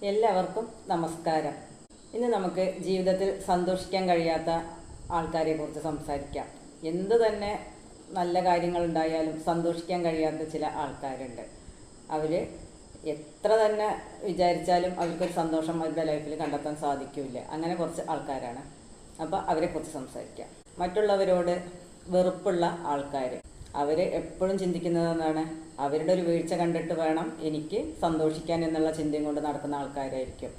എല്ലാവർക്കും നമസ്കാരം. ഇന്ന് നമുക്ക് ജീവിതത്തിൽ സന്തോഷിക്കാൻ കഴിയാത്ത ആൾക്കാരെ കുറിച്ച് സംസാരിക്കാം. എന്ത് തന്നെ നല്ല കാര്യങ്ങളുണ്ടായാലും സന്തോഷിക്കാൻ കഴിയാത്ത ചില ആൾക്കാരുണ്ട്. അവർ എത്ര തന്നെ വിചാരിച്ചാലും അവർക്കൊരു സന്തോഷം അവരുടെ ലൈഫിൽ കണ്ടെത്താൻ സാധിക്കില്ല. അങ്ങനെ കുറച്ച് ആൾക്കാരാണ്. അപ്പോൾ അവരെക്കുറിച്ച് സംസാരിക്കാം. മറ്റുള്ളവരോട് വെറുപ്പുള്ള ആൾക്കാർ, അവർ എപ്പോഴും ചിന്തിക്കുന്നത് എന്താണ്? അവരുടെ ഒരു വീഴ്ച കണ്ടിട്ട് വേണം എനിക്ക് സന്തോഷിക്കാൻ എന്നുള്ള ചിന്തയും കൊണ്ട് നടക്കുന്ന ആൾക്കാരായിരിക്കും.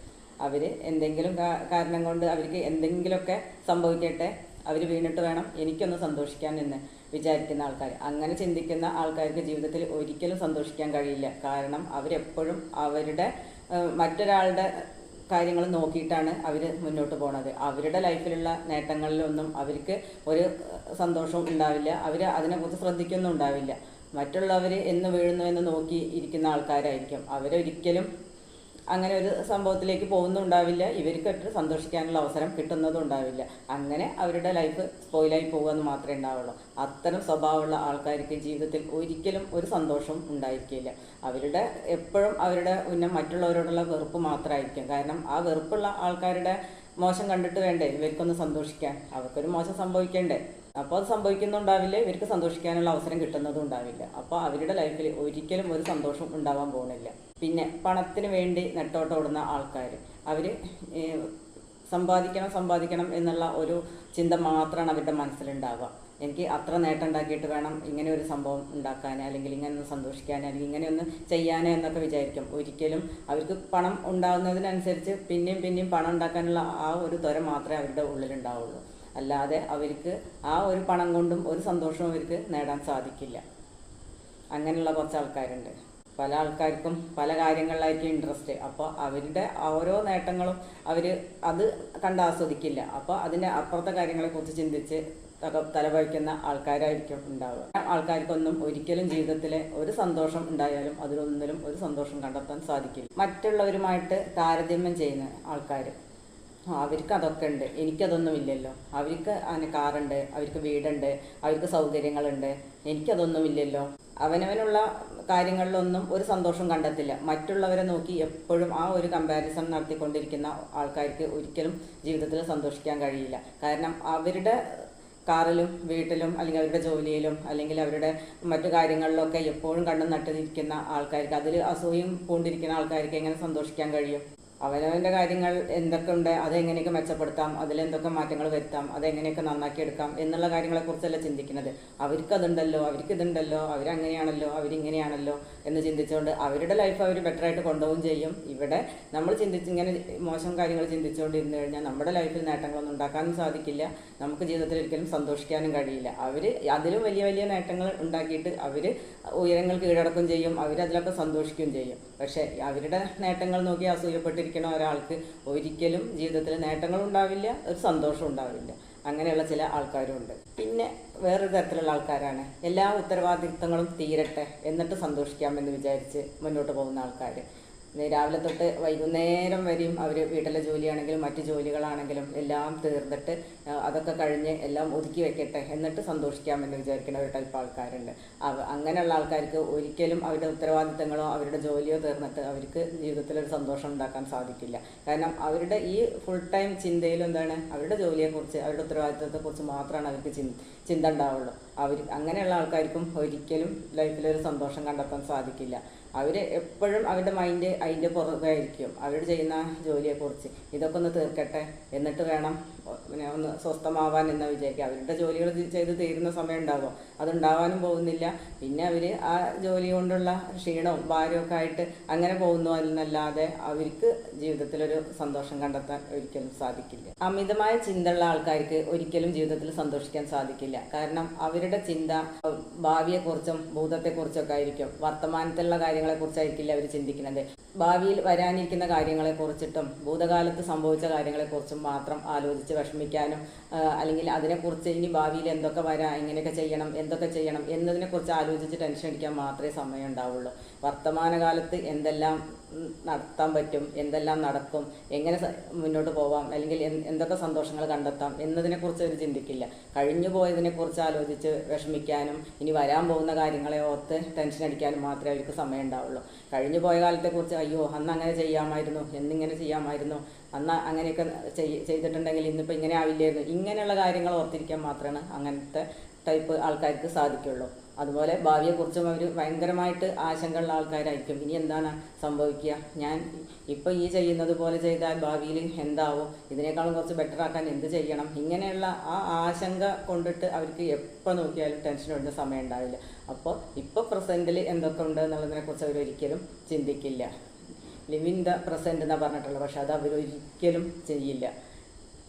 അവർ എന്തെങ്കിലും കാരണം കൊണ്ട് അവർക്ക് എന്തെങ്കിലുമൊക്കെ സംഭവിക്കട്ടെ, അവർ വീണിട്ട് വേണം എനിക്കൊന്ന് സന്തോഷിക്കാൻ എന്ന് വിചാരിക്കുന്ന ആൾക്കാർ. അങ്ങനെ ചിന്തിക്കുന്ന ആൾക്കാർക്ക് ജീവിതത്തിൽ ഒരിക്കലും സന്തോഷിക്കാൻ കഴിയില്ല. കാരണം അവരെപ്പോഴും അവരുടെ മറ്റൊരാളുടെ കാര്യങ്ങൾ നോക്കിയിട്ടാണ് അവർ മുന്നോട്ട് പോണത്. അവരുടെ ലൈഫിലുള്ള നേട്ടങ്ങളിലൊന്നും അവർക്ക് ഒരു സന്തോഷവും ഉണ്ടാവില്ല. അവർ അതിനെക്കുറിച്ച് ശ്രദ്ധിക്കൊന്നും ഉണ്ടാവില്ല. മറ്റുള്ളവർ എന്ന് വീഴുന്നു എന്ന് നോക്കി ഇരിക്കുന്ന ആൾക്കാരായിരിക്കും. അവരൊരിക്കലും അങ്ങനെ ഒരു സംഭവത്തിലേക്ക് പോകുന്നുണ്ടാവില്ല. ഇവർക്കൊട്ട് സന്തോഷിക്കാനുള്ള അവസരം കിട്ടുന്നതും ഉണ്ടാവില്ല. അങ്ങനെ അവരുടെ ലൈഫ് സ്പോയിലായി പോകുമെന്ന് മാത്രമേ ഉണ്ടാവുള്ളൂ. അത്തരം സ്വഭാവമുള്ള ആൾക്കാർക്ക് ജീവിതത്തിൽ ഒരിക്കലും ഒരു സന്തോഷവും ഉണ്ടായിരിക്കില്ല. അവരുടെ എപ്പോഴും അവരുടെ മറ്റുള്ളവരോടുള്ള വെറുപ്പ് മാത്രമായിരിക്കും. കാരണം ആ വെറുപ്പുള്ള ആൾക്കാരുടെ മോശം കണ്ടിട്ട് വേണ്ടേ ഇവർക്കൊന്ന് സന്തോഷിക്കാൻ? അവർക്കൊരു മോശം സംഭവിക്കണ്ടേ? അപ്പോൾ അത് സംഭവിക്കുന്നുണ്ടാവില്ല. ഇവർക്ക് സന്തോഷിക്കാനുള്ള അവസരം കിട്ടുന്നതും ഉണ്ടാവില്ല. അപ്പോൾ അവരുടെ ലൈഫിൽ ഒരിക്കലും ഒരു സന്തോഷം ഉണ്ടാവാൻ പോകുന്നില്ല. പിന്നെ പണത്തിന് വേണ്ടി നെട്ടോട്ടോടുന്ന ആൾക്കാർ, അവർ സമ്പാദിക്കണം എന്നുള്ള ഒരു ചിന്ത മാത്രമാണ് അവരുടെ മനസ്സിലുണ്ടാവുക. എനിക്ക് അത്ര നേട്ടം ഉണ്ടാക്കിയിട്ട് വേണം ഇങ്ങനെ ഒരു സംഭവം ഉണ്ടാക്കാൻ, അല്ലെങ്കിൽ ഇങ്ങനെ ഒന്ന് സന്തോഷിക്കാൻ, അല്ലെങ്കിൽ ഇങ്ങനെ ഒന്ന് ചെയ്യാനോ എന്നൊക്കെ വിചാരിക്കും. ഒരിക്കലും അവർക്ക് പണം ഉണ്ടാകുന്നതിനനുസരിച്ച് പിന്നെയും പണം ഉണ്ടാക്കാനുള്ള ആ ഒരു ത്വര മാത്രമേ അവരുടെ ഉള്ളിലുണ്ടാവുള്ളൂ. അല്ലാതെ അവർക്ക് ആ ഒരു പണം കൊണ്ടും ഒരു സന്തോഷവും അവർക്ക് നേടാൻ സാധിക്കില്ല. അങ്ങനെയുള്ള കുറച്ച് ആൾക്കാരുണ്ട്. പല ആൾക്കാർക്കും പല കാര്യങ്ങളിലായിരിക്കും ഇൻട്രസ്റ്റ്. അപ്പോൾ അവരുടെ ഓരോ നേട്ടങ്ങളും അവർ അത് കണ്ടാസ്വദിക്കില്ല. അപ്പോൾ അതിൻ്റെ അപ്പുറത്തെ കാര്യങ്ങളെക്കുറിച്ച് ചിന്തിച്ച് തലവഴിക്കുന്ന ആൾക്കാരായിരിക്കും ഉണ്ടാവുക. ആൾക്കാർക്കൊന്നും ഒരിക്കലും ജീവിതത്തിലെ ഒരു സന്തോഷം ഉണ്ടായാലും അതിലൊന്നിലും ഒരു സന്തോഷം കണ്ടെത്താൻ സാധിക്കില്ല. മറ്റുള്ളവരുമായിട്ട് താരതമ്യം ചെയ്യുന്ന ആൾക്കാർ, അവർക്ക് അതൊക്കെ ഉണ്ട്, എനിക്കതൊന്നും ഇല്ലല്ലോ. അവർക്ക് അങ്ങനെ കാറുണ്ട്, അവർക്ക് വീടുണ്ട്, അവർക്ക് സൗകര്യങ്ങളുണ്ട്, എനിക്കതൊന്നും ഇല്ലല്ലോ. അവനവനുള്ള കാര്യങ്ങളിലൊന്നും ഒരു സന്തോഷം കണ്ടെത്തില്ല. മറ്റുള്ളവരെ നോക്കി എപ്പോഴും ആ ഒരു കമ്പാരിസൺ നടത്തിക്കൊണ്ടിരിക്കുന്ന ആൾക്കാർക്ക് ഒരിക്കലും ജീവിതത്തിൽ സന്തോഷിക്കാൻ കഴിയില്ല. കാരണം അവരുടെ കാറിലും വീട്ടിലും അല്ലെങ്കിൽ അവരുടെ ജോലിയിലും അല്ലെങ്കിൽ അവരുടെ മറ്റു കാര്യങ്ങളിലൊക്കെ എപ്പോഴും കണ്ണും നട്ടിരിക്കുന്ന ആൾക്കാർക്ക്, അതിൽ അസൂയം പൂണ്ടിരിക്കുന്ന ആൾക്കാർക്ക് എങ്ങനെ സന്തോഷിക്കാൻ കഴിയും? അവനവൻ്റെ കാര്യങ്ങൾ എന്തൊക്കെ ഉണ്ട്, അതെങ്ങനെയൊക്കെ മെച്ചപ്പെടുത്താം, അതിലെന്തൊക്കെ മാറ്റങ്ങൾ വരുത്താം, അതെങ്ങനെയൊക്കെ നന്നാക്കിയെടുക്കാം എന്നുള്ള കാര്യങ്ങളെക്കുറിച്ചല്ല ചിന്തിക്കുന്നത്. അവർക്കതുണ്ടല്ലോ, അവർക്കിതുണ്ടല്ലോ, അവരങ്ങനെയാണല്ലോ, അവരിങ്ങനെയാണല്ലോ എന്ന് ചിന്തിച്ചുകൊണ്ട് അവരുടെ ലൈഫ് അവർ ബെറ്ററായിട്ട് കൊണ്ടുപോവുകയും ചെയ്യും. ഇവിടെ നമ്മൾ ഇങ്ങനെ മോശം കാര്യങ്ങൾ ചിന്തിച്ചുകൊണ്ടിരുന്നു കഴിഞ്ഞാൽ നമ്മുടെ ലൈഫിൽ നേട്ടങ്ങളൊന്നും ഉണ്ടാക്കാനും സാധിക്കില്ല. നമുക്ക് ജീവിതത്തിൽ ഒരിക്കലും സന്തോഷിക്കാനും കഴിയില്ല. അവർ അതിലും വലിയ നേട്ടങ്ങൾ ഉണ്ടാക്കിയിട്ട് അവർ ഉയരങ്ങൾ കീഴടക്കുകയും ചെയ്യും. അവരതിലൊക്കെ സന്തോഷിക്കുകയും ചെയ്യും. പക്ഷേ അവരുടെ നേട്ടങ്ങൾ നോക്കി അസൂയപ്പെട്ടിരിക്കുന്ന ഒരാൾക്ക് ഒരിക്കലും ജീവിതത്തിൽ നേട്ടങ്ങളും ഉണ്ടാവില്ല, ഒരു സന്തോഷം ഉണ്ടാവില്ല. അങ്ങനെയുള്ള ചില ആൾക്കാരും ഉണ്ട്. പിന്നെ വേറൊരു തരത്തിലുള്ള ആൾക്കാരാണ് എല്ലാ ഉത്തരവാദിത്തങ്ങളും തീരട്ടെ എന്നിട്ട് സന്തോഷിക്കാമെന്ന് വിചാരിച്ച് മുന്നോട്ട് പോകുന്ന ആൾക്കാർ. രാവിലെ തൊട്ട് വൈകുന്നേരം വരെയും അവർ വീട്ടിലെ ജോലിയാണെങ്കിലും മറ്റു ജോലികളാണെങ്കിലും എല്ലാം തീർന്നിട്ട് അതൊക്കെ കഴിഞ്ഞ് എല്ലാം ഒതുക്കി വെക്കട്ടെ എന്നിട്ട് സന്തോഷിക്കാമെന്ന് വിചാരിക്കുന്ന ഒരു ടൈപ്പ് ആൾക്കാരുണ്ട്. അങ്ങനെയുള്ള ആൾക്കാർക്ക് ഒരിക്കലും അവരുടെ ഉത്തരവാദിത്തങ്ങളോ അവരുടെ ജോലിയോ തീർന്നിട്ട് അവർക്ക് ജീവിതത്തിലൊരു സന്തോഷം ഉണ്ടാക്കാൻ സാധിക്കില്ല. കാരണം അവരുടെ ഈ ഫുൾ ടൈം ചിന്തയിലും എന്താണ്, അവരുടെ ജോലിയെക്കുറിച്ച് അവരുടെ ഉത്തരവാദിത്തത്തെക്കുറിച്ച് മാത്രമാണ് അവർക്ക് ചിന്ത ഉണ്ടാവുള്ളൂ. അങ്ങനെയുള്ള ആൾക്കാർക്കും ഒരിക്കലും ലൈഫിലൊരു സന്തോഷം കണ്ടെത്താൻ സാധിക്കില്ല. അവർ എപ്പോഴും അവരുടെ മൈൻഡ് അതിൻ്റെ പുറകായിരിക്കും. അവർ ചെയ്യുന്ന ജോലിയെക്കുറിച്ച് ഇതൊക്കെ ഒന്ന് തീർക്കട്ടെ എന്നിട്ട് വേണം ഒന്ന് സ്വസ്ഥമാവാൻ എന്ന് വിചാരിക്കുക. അവരുടെ ജോലികൾ ചെയ്ത് തീരുന്ന സമയം ഉണ്ടാകും, അതുണ്ടാവാനും പോകുന്നില്ല. പിന്നെ അവർ ആ ജോലി കൊണ്ടുള്ള ക്ഷീണവും ഭാരമൊക്കെ ആയിട്ട് അങ്ങനെ പോകുന്നു എന്നല്ലാതെ അവർക്ക് ജീവിതത്തിലൊരു സന്തോഷം കണ്ടെത്താൻ ഒരിക്കലും സാധിക്കില്ല. അമിതമായ ചിന്തയുള്ള ആൾക്കാർക്ക് ഒരിക്കലും ജീവിതത്തിൽ സന്തോഷിക്കാൻ സാധിക്കില്ല. കാരണം അവരുടെ ചിന്ത ഭാവിയെക്കുറിച്ചും ഭൂതത്തെക്കുറിച്ചൊക്കെ ആയിരിക്കും. വർത്തമാനത്തിലുള്ള കാര്യങ്ങളെക്കുറിച്ചായിരിക്കില്ല അവർ ചിന്തിക്കുന്നത്. ഭാവിയിൽ വരാനിരിക്കുന്ന കാര്യങ്ങളെക്കുറിച്ചിട്ടും ഭൂതകാലത്ത് സംഭവിച്ച കാര്യങ്ങളെക്കുറിച്ചും മാത്രം ആലോചിച്ച് വിഷമിക്കാനും അല്ലെങ്കിൽ അതിനെക്കുറിച്ച് ഇനി ഭാവിയിൽ എന്തൊക്കെ വരാം, എങ്ങനെയൊക്കെ ചെയ്യണം, എന്തൊക്കെ ചെയ്യണം എന്നതിനെക്കുറിച്ച് ആലോചിച്ച് ടെൻഷൻ അടിക്കാൻ മാത്രമേ സമയം ഉണ്ടാവുള്ളൂ. വർത്തമാനകാലത്ത് എന്തെല്ലാം നടത്താൻ പറ്റും, എന്തെല്ലാം നടക്കും, എങ്ങനെ മുന്നോട്ട് പോവാം, അല്ലെങ്കിൽ എന്തൊക്കെ സന്തോഷങ്ങൾ കണ്ടെത്താം എന്നതിനെക്കുറിച്ച് അവർ ചിന്തിക്കില്ല. കഴിഞ്ഞു പോയതിനെക്കുറിച്ച് ആലോചിച്ച് വിഷമിക്കാനും ഇനി വരാൻ പോകുന്ന കാര്യങ്ങളെ ഓർത്ത് ടെൻഷൻ അടിക്കാനും മാത്രമേ അവർക്ക് സമയം ഉണ്ടാവുള്ളൂ. കഴിഞ്ഞു പോയ കാലത്തെക്കുറിച്ച് അയ്യോ അന്ന് അങ്ങനെ ചെയ്യാമായിരുന്നു, എന്നിങ്ങനെ ചെയ്യാമായിരുന്നു, അന്ന് അങ്ങനെയൊക്കെ ചെയ്തിട്ടുണ്ടെങ്കിൽ ഇന്നിപ്പോൾ ഇങ്ങനെ ആവില്ലായിരുന്നു, ഇങ്ങനെയുള്ള കാര്യങ്ങൾ ഓർത്തിരിക്കാൻ മാത്രമാണ് അങ്ങനത്തെ ടൈപ്പ് ആൾക്കാർക്ക് സാധിക്കുള്ളൂ. അതുപോലെ ഭാവിയെക്കുറിച്ചും അവർ ഭയങ്കരമായിട്ട് ആശങ്കയുള്ള ആൾക്കാരായിരിക്കും. ഇനി എന്താണ് സംഭവിക്കുക, ഞാൻ ഇപ്പോൾ ഈ ചെയ്യുന്നത് പോലെ ചെയ്താൽ ഭാവിയിൽ എന്താവും, ഇതിനേക്കാളും കുറച്ച് ബെറ്റർ ആക്കാൻ എന്ത് ചെയ്യണം, ഇങ്ങനെയുള്ള ആ ആശങ്ക കൊണ്ടിട്ട് അവർക്ക് എപ്പോൾ നോക്കിയാലും ടെൻഷൻ വരുന്ന സമയം ഉണ്ടാവില്ല. അപ്പോൾ ഇപ്പോൾ പ്രസൻറ്റിൽ എന്തൊക്കെ ഉണ്ട് എന്നുള്ളതിനെക്കുറിച്ച് അവരൊരിക്കലും ചിന്തിക്കില്ല. ലിവ് ഇൻ ദ പ്രസൻറ്റ് എന്നാണ് പറഞ്ഞിട്ടുള്ളത്, പക്ഷെ അത് അവരൊരിക്കലും ചെയ്യില്ല.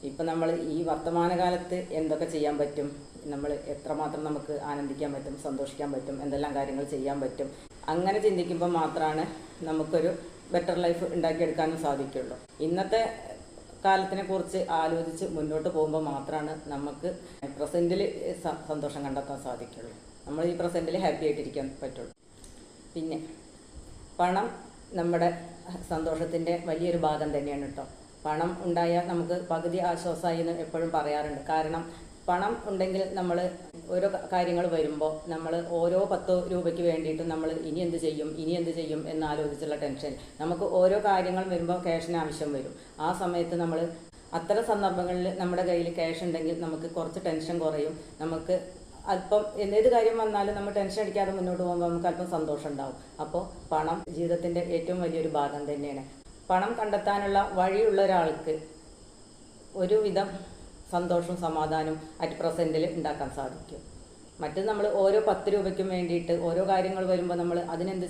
ഇപ്പം നമ്മൾ ഈ വർത്തമാനകാലത്ത് എന്തൊക്കെ ചെയ്യാൻ പറ്റും, നമ്മൾ എത്രമാത്രം നമുക്ക് ആനന്ദിക്കാൻ പറ്റും, സന്തോഷിക്കാൻ പറ്റും, എന്തെല്ലാം കാര്യങ്ങൾ ചെയ്യാൻ പറ്റും, അങ്ങനെ ചിന്തിക്കുമ്പോൾ മാത്രമാണ് നമുക്കൊരു ബെറ്റർ ലൈഫ് ഉണ്ടാക്കിയെടുക്കാനും സാധിക്കുള്ളൂ. ഇന്നത്തെ കാലത്തിനെ കുറിച്ച് ആലോചിച്ച് മുന്നോട്ട് പോകുമ്പോൾ മാത്രമാണ് നമുക്ക് പ്രസൻറ്റിൽ സന്തോഷം കണ്ടെത്താൻ സാധിക്കുള്ളൂ. നമ്മൾ ഈ പ്രസൻറ്റിൽ ഹാപ്പി ആയിട്ടിരിക്കാൻ പറ്റുള്ളൂ. പിന്നെ പണം നമ്മുടെ സന്തോഷത്തിൻ്റെ വലിയൊരു ഭാഗം തന്നെയാണ് കേട്ടോ. പണം ഉണ്ടായാൽ നമുക്ക് പകുതി ആശ്വാസമായി എന്ന് എപ്പോഴും പറയാറുണ്ട്. കാരണം പണം ഉണ്ടെങ്കിൽ നമ്മൾ ഓരോ കാര്യങ്ങൾ വരുമ്പോൾ നമ്മൾ ഓരോ 10 രൂപയ്ക്ക് വേണ്ടിയിട്ട് നമ്മൾ ഇനി എന്ത് ചെയ്യും എന്നാലോചിച്ചുള്ള ടെൻഷൻ, നമുക്ക് ഓരോ കാര്യങ്ങൾ വരുമ്പോൾ ക്യാഷിന് ആവശ്യം വരും. ആ സമയത്ത് നമ്മൾ അത്തരം സന്ദർഭങ്ങളിൽ നമ്മുടെ കയ്യിൽ ക്യാഷ് ഉണ്ടെങ്കിൽ നമുക്ക് കുറച്ച് ടെൻഷൻ കുറയും. നമുക്ക് അല്പം ഏത് കാര്യം വന്നാലും നമ്മൾ ടെൻഷൻ അടിക്കാതെ മുന്നോട്ട് പോകുമ്പോൾ നമുക്ക് അല്പം സന്തോഷം ഉണ്ടാവും. അപ്പോൾ പണം ജീവിതത്തിൻ്റെ ഏറ്റവും വലിയൊരു ഭാഗം തന്നെയാണ്. പണം കണ്ടെത്താനുള്ള വഴിയുള്ള ഒരാൾക്ക് ഒരുവിധം സന്തോഷവും സമാധാനവും അറ്റ് പ്രസൻറ്റിൽ ഉണ്ടാക്കാൻ സാധിക്കും. മറ്റത് നമ്മൾ ഓരോ 10 രൂപയ്ക്കും വേണ്ടിയിട്ട് ഓരോ കാര്യങ്ങൾ വരുമ്പോൾ നമ്മൾ ഇതിനെന്ത്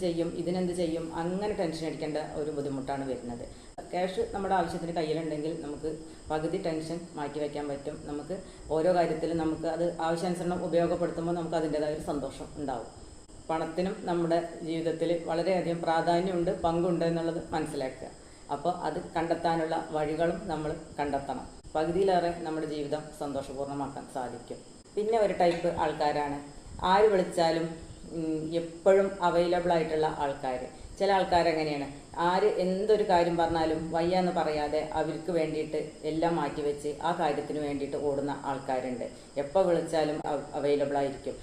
ചെയ്യും അങ്ങനെ ടെൻഷൻ അടിക്കേണ്ട ഒരു ബുദ്ധിമുട്ടാണ് വരുന്നത്. ക്യാഷ് നമ്മുടെ ആവശ്യത്തിന് കയ്യിലുണ്ടെങ്കിൽ നമുക്ക് പകുതി ടെൻഷൻ മാറ്റി വയ്ക്കാൻ പറ്റും. നമുക്ക് ഓരോ കാര്യത്തിലും നമുക്ക് അത് ആവശ്യാനുസരണം ഉപയോഗപ്പെടുത്തുമ്പോൾ നമുക്ക് അതിൻ്റെതായ ഒരു സന്തോഷം ഉണ്ടാവും. പണത്തിനും നമ്മുടെ ജീവിതത്തിൽ വളരെയധികം പ്രാധാന്യമുണ്ട്, പങ്കുണ്ട് എന്നുള്ളത് മനസ്സിലാക്കുക. അപ്പോൾ അത് കണ്ടെത്താനുള്ള വഴികളും നമ്മൾ കണ്ടെത്തണം. പകുതിയിലേറെ നമ്മുടെ ജീവിതം സന്തോഷപൂർണ്ണമാക്കാൻ സാധിക്കും. പിന്നെ ഒരു ടൈപ്പ് ആൾക്കാരാണ് ആര് വിളിച്ചാലും എപ്പോഴും അവൈലബിൾ ആയിട്ടുള്ള ആൾക്കാർ. ചില ആൾക്കാരെങ്ങനെയാണ്, ആര് എന്തൊരു കാര്യം പറഞ്ഞാലും വയ്യ എന്ന് പറയാതെ അവർക്ക് വേണ്ടിയിട്ട് എല്ലാം മാറ്റിവെച്ച് ആ കാര്യത്തിന് വേണ്ടിയിട്ട് ഓടുന്ന ആൾക്കാരുണ്ട്. എപ്പോൾ വിളിച്ചാലും അവൈലബിൾ ആയിരിക്കും.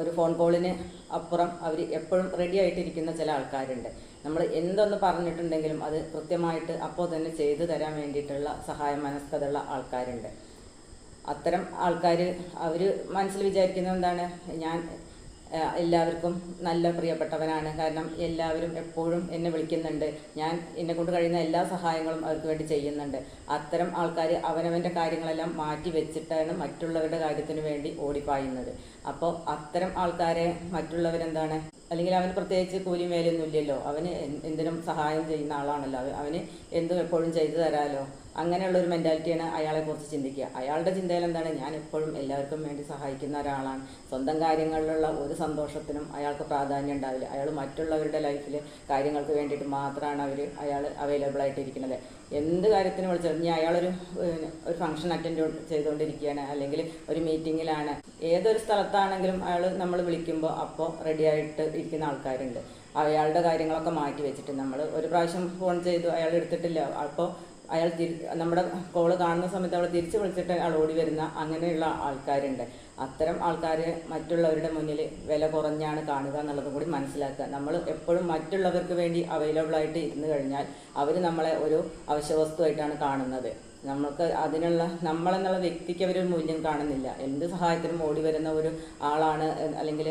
ഒരു ഫോൺ കോളിന് അപ്പുറം അവർ എപ്പോഴും റെഡി ആയിട്ടിരിക്കുന്ന ചില ആൾക്കാരുണ്ട്. നമ്മൾ എന്തൊന്ന് പറഞ്ഞിട്ടുണ്ടെങ്കിലും അത് കൃത്യമായിട്ട് അപ്പോൾ തന്നെ ചെയ്തു തരാൻ വേണ്ടിയിട്ടുള്ള സഹായ മനസ്കതയുള്ള ആൾക്കാരുണ്ട്. അത്തരം ആൾക്കാർ അവർ മനസ്സിൽ വിചാരിക്കുന്നത് എന്താണ്, ഞാൻ എല്ലാവർക്കും നല്ല പ്രിയപ്പെട്ടവനാണ്, കാരണം എല്ലാവരും എപ്പോഴും എന്നെ വിളിക്കുന്നുണ്ട്, ഞാൻ എന്നെക്കൊണ്ട് കഴിയുന്ന എല്ലാ സഹായങ്ങളും അവർക്ക് വേണ്ടി ചെയ്യുന്നുണ്ട്. അത്തരം ആൾക്കാർ അവനവൻ്റെ കാര്യങ്ങളെല്ലാം മാറ്റി വെച്ചിട്ടാണ് മറ്റുള്ളവരുടെ കാര്യത്തിന് വേണ്ടി ഓടിപ്പായുന്നത്. അപ്പോൾ അത്തരം ആൾക്കാരെ മറ്റുള്ളവരെന്താണ്, അല്ലെങ്കിൽ അവന് പ്രത്യേകിച്ച് കൂലി മേലൊന്നും ഇല്ലല്ലോ, അവന് എന്തിനും സഹായം ചെയ്യുന്ന ആളാണല്ലോ, അവന് എന്തും എപ്പോഴും ചെയ്തു തരാമല്ലോ, അങ്ങനെയുള്ളൊരു മെൻറ്റാലിറ്റിയാണ് അയാളെക്കുറിച്ച് ചിന്തിക്കുക. അയാളുടെ ചിന്തയിൽ എന്താണ്, ഞാൻ എപ്പോഴും എല്ലാവർക്കും വേണ്ടി സഹായിക്കുന്ന ഒരാളാണ്, സ്വന്തം കാര്യങ്ങളിലുള്ള ഒരു സന്തോഷത്തിനും അയാൾക്ക് പ്രാധാന്യം ഉണ്ടാവില്ല. അയാൾ മറ്റുള്ളവരുടെ ലൈഫിൽ കാര്യങ്ങൾക്ക് വേണ്ടിയിട്ട് മാത്രമാണ് അയാൾ അവൈലബിൾ ആയിട്ടിരിക്കുന്നത്. എന്ത് കാര്യത്തിന് വിളിച്ചാലും, ഇനി അയാളൊരു ഫംഗ്ഷൻ അറ്റൻഡ് ചെയ്തുകൊണ്ടിരിക്കുകയാണ്, അല്ലെങ്കിൽ ഒരു മീറ്റിങ്ങിലാണ്, ഏതൊരു സ്ഥലത്താണെങ്കിലും നമ്മൾ വിളിക്കുമ്പോൾ അപ്പോൾ റെഡി ആയിട്ട് ഇരിക്കുന്ന ആൾക്കാരുണ്ട്. അയാളുടെ കാര്യങ്ങളൊക്കെ മാറ്റി വെച്ചിട്ട് നമ്മൾ ഒരു പ്രാവശ്യം ഫോൺ ചെയ്തു, അയാൾ എടുത്തിട്ടില്ല, അപ്പോൾ അയാൾ നമ്മുടെ കോള് കാണുന്ന സമയത്ത് അവൾ തിരിച്ച് വിളിച്ചിട്ട് അയാൾ ഓടി വരുന്ന അങ്ങനെയുള്ള ആൾക്കാരുണ്ട്. അത്തരം ആൾക്കാരെ മറ്റുള്ളവരുടെ മുന്നിൽ വില കുറഞ്ഞാണ് കാണുക എന്നുള്ളതും കൂടി മനസ്സിലാക്കുക. നമ്മൾ എപ്പോഴും മറ്റുള്ളവർക്ക് വേണ്ടി അവൈലബിൾ ആയിട്ട് ഇരുന്ന് കഴിഞ്ഞാൽ അവർ നമ്മളെ ഒരു അവശ്യവസ്തുവായിട്ടാണ് കാണുന്നത്. നമുക്ക് നമ്മളെന്നുള്ള വ്യക്തിക്ക് അവരൊരു മൂല്യം കാണുന്നില്ല. എന്ത് സഹായത്തിനും ഓടി വരുന്ന ഒരു ആളാണ്, അല്ലെങ്കിൽ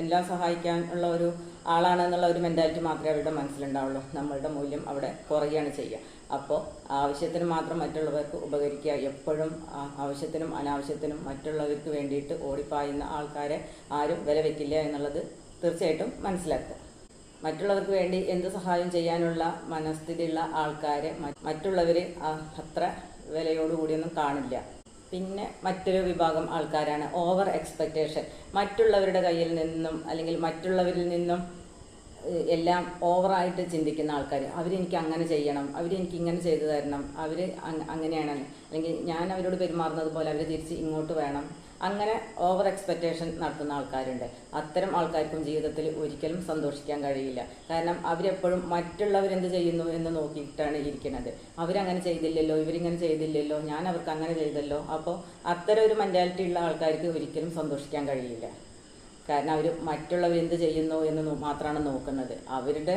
എല്ലാം സഹായിക്കാനുള്ള ഒരു ആളാണ് എന്നുള്ള ഒരു മെൻറ്റാലിറ്റി മാത്രമേ അവരുടെ മനസ്സിലുണ്ടാവുള്ളൂ. നമ്മളുടെ മൂല്യം അവിടെ കുറയുകയാണ് ചെയ്യുക. അപ്പോൾ ആവശ്യത്തിന് മാത്രം മറ്റുള്ളവർക്ക് ഉപകരിക്കുക. എപ്പോഴും ആവശ്യത്തിനും അനാവശ്യത്തിനും മറ്റുള്ളവർക്ക് വേണ്ടിയിട്ട് ഓടിപ്പായുന്ന ആൾക്കാരെ ആരും വില വയ്ക്കില്ല എന്നുള്ളത് തീർച്ചയായിട്ടും മനസ്സിലാക്കുക. മറ്റുള്ളവർക്ക് വേണ്ടി എന്ത് സഹായം ചെയ്യാനുള്ള മനസ്ഥിതിയുള്ള ആൾക്കാരെ മറ്റുള്ളവർ അത്ര വിലയോടുകൂടിയൊന്നും കാണില്ല. പിന്നെ മറ്റൊരു വിഭാഗം ആൾക്കാരാണ് ഓവർ എക്സ്പെക്റ്റേഷൻ. മറ്റുള്ളവരുടെ കയ്യിൽ നിന്നും അല്ലെങ്കിൽ മറ്റുള്ളവരിൽ നിന്നും എല്ലാം ഓവറായിട്ട് ചിന്തിക്കുന്ന ആൾക്കാർ. അവരെനിക്ക് അങ്ങനെ ചെയ്യണം, അവരെനിക്ക് ഇങ്ങനെ ചെയ്തു തരണം, അവർ അങ്ങനെയാണ്, അല്ലെങ്കിൽ ഞാൻ അവരോട് പെരുമാറുന്നത് പോലെ അവർ തിരിച്ച് ഇങ്ങോട്ട് വേണം, അങ്ങനെ ഓവർ എക്സ്പെക്റ്റേഷൻ നടത്തുന്ന ആൾക്കാരുണ്ട്. അത്തരം ആൾക്കാർക്കും ജീവിതത്തിൽ ഒരിക്കലും സന്തോഷിക്കാൻ കഴിയില്ല. കാരണം അവരെപ്പോഴും മറ്റുള്ളവരെന്ത് ചെയ്യുന്നു എന്ന് നോക്കിയിട്ടാണ് ഇരിക്കുന്നത്. അവരങ്ങനെ ചെയ്തില്ലല്ലോ, ഇവരിങ്ങനെ ചെയ്തില്ലല്ലോ, ഞാൻ അവർക്ക് അങ്ങനെ ചെയ്തല്ലോ. അപ്പോൾ അത്തരം ഒരു മെൻറ്റാലിറ്റി ഉള്ള ആൾക്കാർക്ക് ഒരിക്കലും സന്തോഷിക്കാൻ കഴിയില്ല. കാരണം അവർ മറ്റുള്ളവരെന്ത് ചെയ്യുന്നു എന്ന് മാത്രമാണ് നോക്കുന്നത്. അവരുടെ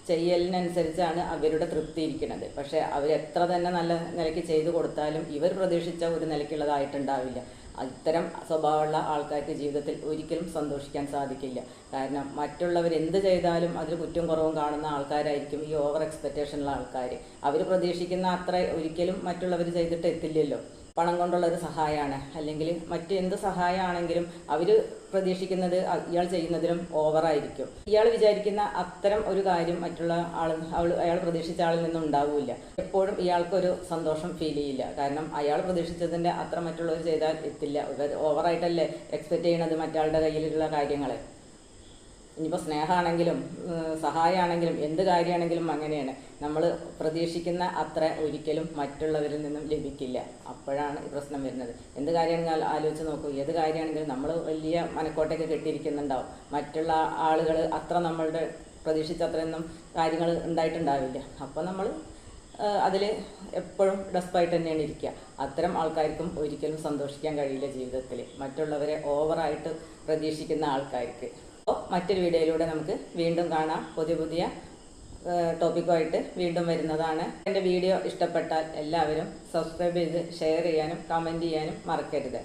ചെയ്യലിനനുസരിച്ചാണ് അവരുടെ തൃപ്തി ഇരിക്കുന്നത്. പക്ഷേ അവരെത്ര തന്നെ നല്ല നിലയ്ക്ക് ചെയ്തു കൊടുത്താലും ഇവർ പ്രതീക്ഷിച്ച ഒരു നിലയ്ക്കുള്ളതായിട്ടുണ്ടാവില്ല. ഇത്തരം സ്വഭാവമുള്ള ആൾക്കാർക്ക് ജീവിതത്തിൽ ഒരിക്കലും സന്തോഷിക്കാൻ സാധിക്കില്ല. കാരണം മറ്റുള്ളവർ എന്ത് ചെയ്താലും അതിൽ കുറ്റം കുറവും കാണുന്ന ആൾക്കാരായിരിക്കും ഈ ഓവർ എക്സ്പെക്റ്റേഷനുള്ള ആൾക്കാർ. അവർ പ്രതീക്ഷിക്കുന്ന അത്ര ഒരിക്കലും മറ്റുള്ളവർ ചെയ്തിട്ട് എത്തില്ലല്ലോ. പണം കൊണ്ടുള്ളൊരു സഹായമാണ്, അല്ലെങ്കിൽ മറ്റെന്ത് സഹായമാണെങ്കിലും അവർ പ്രതീക്ഷിക്കുന്നത് ഇയാൾ ചെയ്യുന്നതിലും ഓവറായിരിക്കും. ഇയാൾ വിചാരിക്കുന്ന അത്തരം ഒരു കാര്യം മറ്റുള്ള അയാൾ പ്രതീക്ഷിച്ച ആളിൽ നിന്നും ഉണ്ടാവില്ല. എപ്പോഴും ഇയാൾക്കൊരു സന്തോഷം ഫീൽ ചെയ്യില്ല. കാരണം അയാൾ പ്രതീക്ഷിച്ചതിൻ്റെ അത്ര മറ്റുള്ളവർ ചെയ്താൽ എത്തില്ല. ഓവറായിട്ടല്ലേ എക്സ്പെക്റ്റ് ചെയ്യണത് മറ്റാളുടെ കയ്യിലുള്ള കാര്യങ്ങളെ. ഇനിയിപ്പോൾ സ്നേഹമാണെങ്കിലും സഹായമാണെങ്കിലും എന്ത് കാര്യമാണെങ്കിലും അങ്ങനെയാണ്. നമ്മൾ പ്രതീക്ഷിക്കുന്ന അത്ര ഒരിക്കലും മറ്റുള്ളവരിൽ നിന്നും ലഭിക്കില്ല. അപ്പോഴാണ് ഈ പ്രശ്നം വരുന്നത്. എന്ത് കാര്യമാണെങ്കിലും ആലോചിച്ച് നോക്കൂ. ഏത് കാര്യമാണെങ്കിലും നമ്മൾ വലിയ മനക്കോട്ടയൊക്കെ കെട്ടിയിരിക്കുന്നുണ്ടാവും. മറ്റുള്ള ആളുകൾ അത്ര നമ്മളുടെ പ്രതീക്ഷിച്ച അത്രയൊന്നും കാര്യങ്ങൾ ഉണ്ടായിട്ടുണ്ടാവില്ല. അപ്പോൾ നമ്മൾ അതിൽ എപ്പോഴും ഡെസ്പായിട്ട് തന്നെയാണ് ഇരിക്കുക. അത്തരം ആൾക്കാർക്കും ഒരിക്കലും സന്തോഷിക്കാൻ കഴിയില്ല ജീവിതത്തിൽ, മറ്റുള്ളവരെ ഓവറായിട്ട് പ്രതീക്ഷിക്കുന്ന ആൾക്കാർക്ക്. മറ്റൊരു വീഡിയോയിലൂടെ നമുക്ക് വീണ്ടും കാണാം. പുതിയ ടോപ്പിക്കുമായിട്ട് വീണ്ടും വരുന്നതാണ്. എൻ്റെ വീഡിയോ ഇഷ്ടപ്പെട്ടാൽ എല്ലാവരും സബ്സ്ക്രൈബ് ചെയ്ത് ഷെയർ ചെയ്യാനും കമൻറ്റ് ചെയ്യാനും മറക്കരുത്.